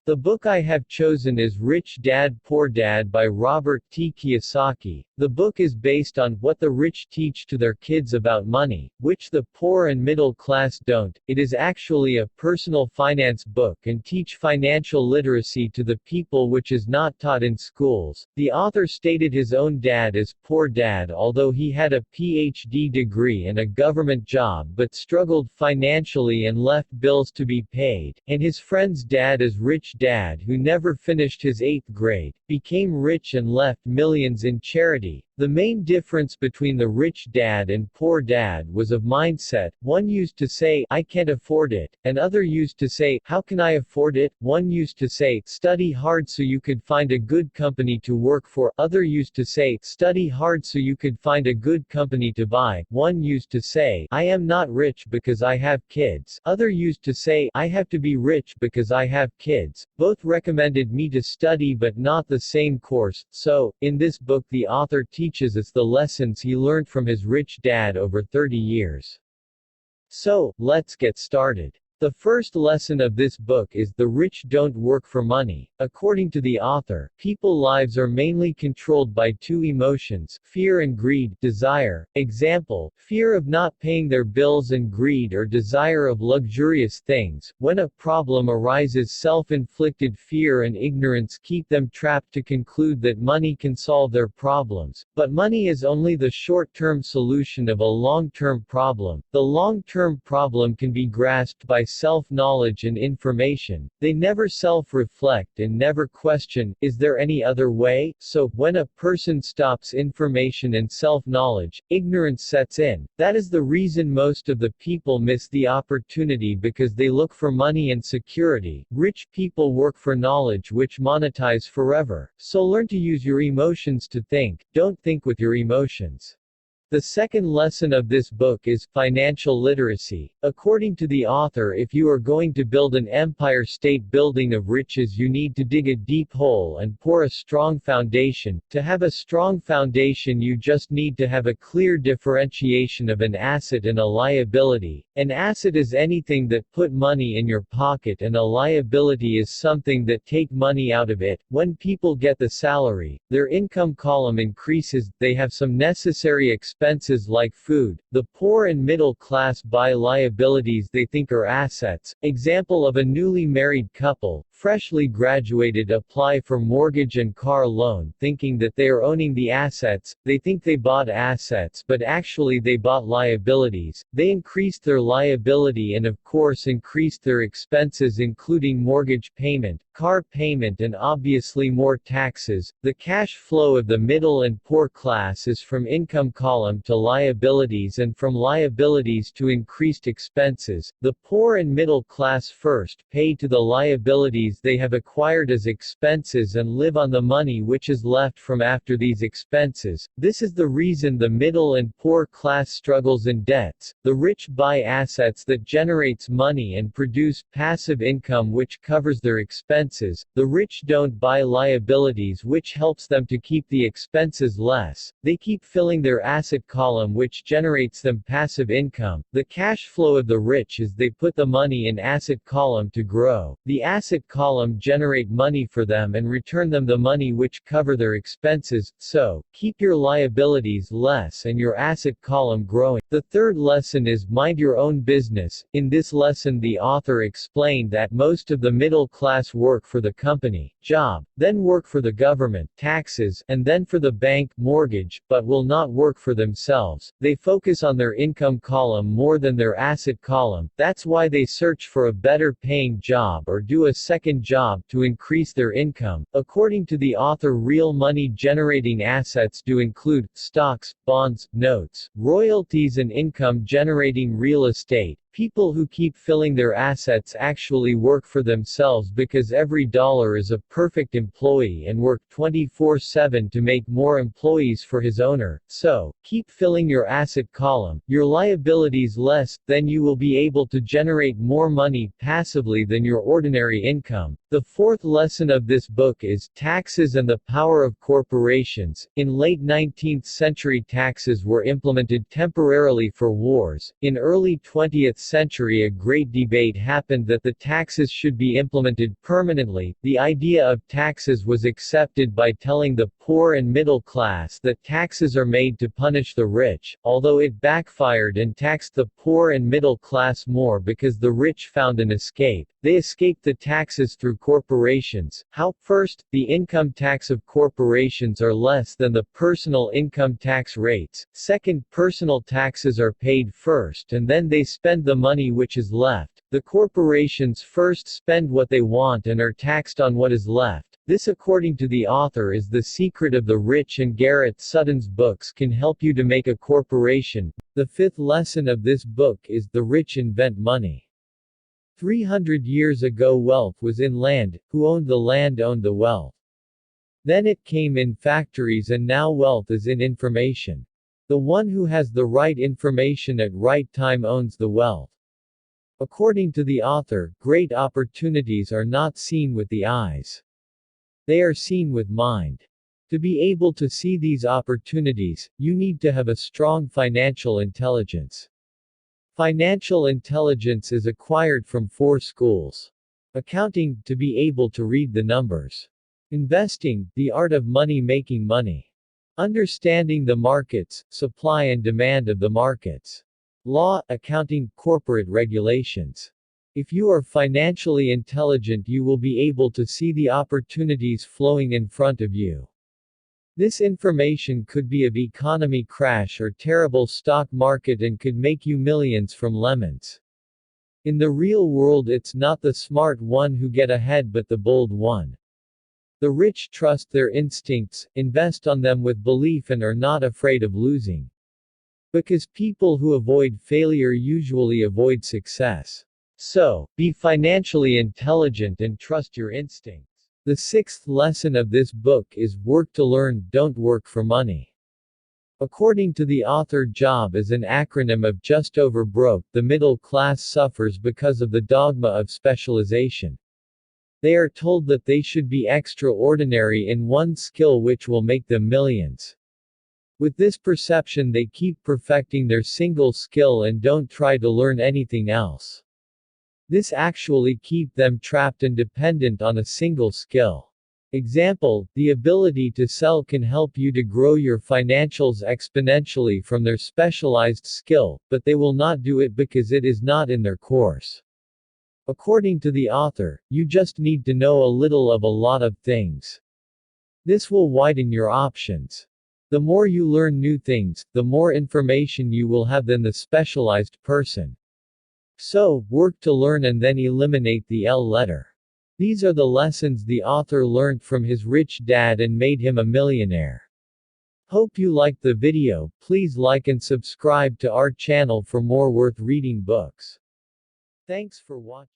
The book I have chosen is Rich Dad Poor Dad by Robert T. Kiyosaki. The book is based on what the rich teach to their kids about money, which the poor and middle class don't. It is actually a personal finance book and teach financial literacy to the people which is not taught in schools. The author stated his own dad as Poor Dad although he had a PhD degree and a government job but struggled financially and left bills to be paid, and his friend's dad as Rich Dad who never finished his 8th grade, became rich and left millions in charity. The main difference between the Rich Dad and Poor Dad was of mindset. One used to say, "I can't afford it," and other used to say, "How can I afford it?" One used to say, "Study hard so you could find a good company to work for." Other used to say, "Study hard so you could find a good company to buy." One used to say, "I am not rich because I have kids." Other used to say, "I have to be rich because I have kids." Both recommended me to study but not the same course. So, in this book the author teaches us the lessons he learned from his rich dad over 30 years. So, let's get started. The first lesson of this book is, the rich don't work for money. According to the author, people's lives are mainly controlled by two emotions, fear and greed, desire. Example, fear of not paying their bills and greed or desire of luxurious things. When a problem arises, self-inflicted fear and ignorance keep them trapped to conclude that money can solve their problems. But money is only the short-term solution of a long-term problem. The long-term problem can be grasped by self-knowledge and information. They never self-reflect and never question, is there any other way? So, when a person stops information and self-knowledge, ignorance sets in. That is the reason most of the people miss the opportunity because they look for money and security. Rich people work for knowledge which monetize forever. So learn to use your emotions to think, don't think with your emotions. The second lesson of this book is financial literacy. According to the author, if you are going to build an empire state building of riches, you need to dig a deep hole and pour a strong foundation. To have a strong foundation, you just need to have a clear differentiation of an asset and a liability. An asset is anything that put money in your pocket, and a liability is something that take money out of it. When people get the salary, their income column increases, they have some necessary expenses like food. The poor and middle class buy liabilities they think are assets. Example of a newly married couple, freshly graduated, apply for mortgage and car loan thinking that they are owning the assets. They think they bought assets but actually they bought liabilities. They increased their liability and of course increased their expenses including mortgage payment, car payment and obviously more taxes. The cash flow of the middle and poor class is from income column to liabilities and from liabilities to increased expenses. The poor and middle class first pay to the liabilities they have acquired as expenses and live on the money which is left from after these expenses. This is the reason the middle and poor class struggles in debts. The rich buy assets that generates money and produce passive income which covers their expenses. The rich don't buy liabilities which helps them to keep the expenses less. They keep filling their asset column which generates them passive income. The cash flow of the rich is they put the money in asset column to grow. The asset column generate money for them and return them the money which cover their expenses. So, keep your liabilities less and your asset column growing. The third lesson is mind your own business. In this lesson the author explained that most of the middle class work for the company, job, then work for the government, taxes, and then for the bank, mortgage, but will not work for themselves. They focus on their income column more than their asset column. That's why they search for a better paying job or do a second job to increase their income. According to the author, real money generating assets do include stocks, bonds, notes, royalties and income generating real estate. People who keep filling their assets actually work for themselves because every dollar is a perfect employee and work 24/7 to make more employees for his owner. So, keep filling your asset column, your liabilities less, then you will be able to generate more money passively than your ordinary income. The fourth lesson of this book is taxes and the power of corporations. In late 19th century taxes were implemented temporarily for wars. In early 20th century a great debate happened that the taxes should be implemented permanently. The idea of taxes was accepted by telling the poor and middle class that taxes are made to punish the rich, although it backfired and taxed the poor and middle class more because the rich found an escape. They escaped the taxes through corporations. How? First, the income tax of corporations are less than the personal income tax rates. Second, personal taxes are paid first and then they spend the money which is left. The corporations first spend what they want and are taxed on what is left. This, according to the author, is the secret of the rich, and Garrett Sutton's books can help you to make a corporation. The fifth lesson of this book is the rich invent money. 300 years ago wealth was in land, who owned the land owned the wealth. Then it came in factories, and now wealth is in information. The one who has the right information at right time owns the wealth. According to the author, great opportunities are not seen with the eyes. They are seen with mind. To be able to see these opportunities, you need to have a strong financial intelligence. Financial intelligence is acquired from 4 schools. Accounting, to be able to read the numbers. Investing, the art of making money. Understanding the markets, supply and demand of the markets. Law, accounting, corporate regulations. If you are financially intelligent, you will be able to see the opportunities flowing in front of you. This information could be of economy crash or terrible stock market and could make you millions from lemons. In the real world, it's not the smart one who get ahead but the bold one. The rich trust their instincts, invest on them with belief and are not afraid of losing. Because people who avoid failure usually avoid success. So, be financially intelligent and trust your instincts. The 6th lesson of this book is work to learn, don't work for money. According to the author, job is an acronym of just over broke. The middle class suffers because of the dogma of specialization. They are told that they should be extraordinary in one skill which will make them millions. With this perception, they keep perfecting their single skill and don't try to learn anything else. This actually keeps them trapped and dependent on a single skill. Example, the ability to sell can help you to grow your financials exponentially from their specialized skill, but they will not do it because it is not in their course. According to the author, you just need to know a little of a lot of things. This will widen your options. The more you learn new things, the more information you will have than the specialized person. So, work to learn and then eliminate the L letter. These are the lessons the author learned from his rich dad and made him a millionaire. Hope you liked the video. Please like and subscribe to our channel for more worth reading books. Thanks for watching.